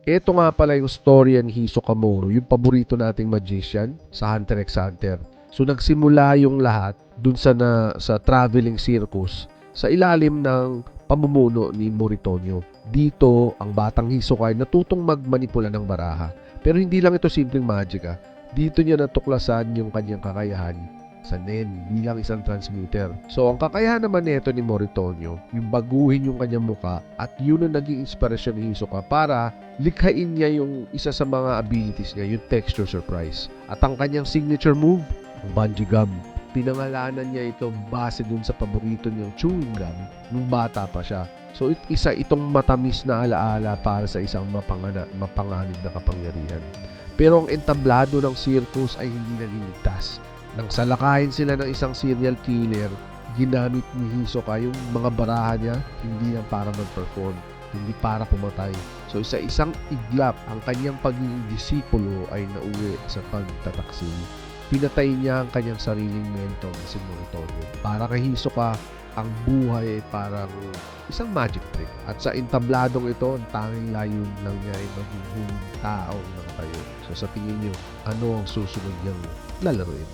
Ito nga pala yung storya ni Hisokamoro, yung paborito nating magician sa Hunter x Hunter. So nagsimula yung lahat dun sa traveling circus sa ilalim ng pamumuno ni Moritonyo. Dito, ang batang Hisoka ay natutong magmanipula ng baraha. Pero hindi lang ito simpleng magic. Dito niya natuklasan yung kanyang kakayahan sa Nen bilang isang transmuter. So, ang kakayahan naman nito ni Moritonyo, yung baguhin yung kanyang muka at yun ang naging inspirasyon ni Hisoka para likhain niya yung isa sa mga abilities niya, yung texture surprise. At ang kanyang signature move, ang bungee gum. Pinangalanan niya ito base dun sa paborito niyang chewing gum nung bata pa siya. So, isa itong matamis na alaala para sa isang mapanganib na kapangyarihan. Pero ang entablado ng circus ay hindi naliligtas. Nang salakayin sila ng isang serial killer, ginamit ni Hisoka yung mga baraha niya hindi lang para mag-perform, hindi para pumatay. So sa isang iglap, ang kanyang pagiging disipulo ay nauwi sa pagtataksil. Pinatay niya ang kanyang sariling mentor na si Moritonyo. Para kay Hisoka, ang buhay ay parang isang magic trick. At sa entabladong ito, ang tanging layun lang niya ay maging taong ng tayo. So sa tingin niyo, ano ang susunod niyang lalaruin?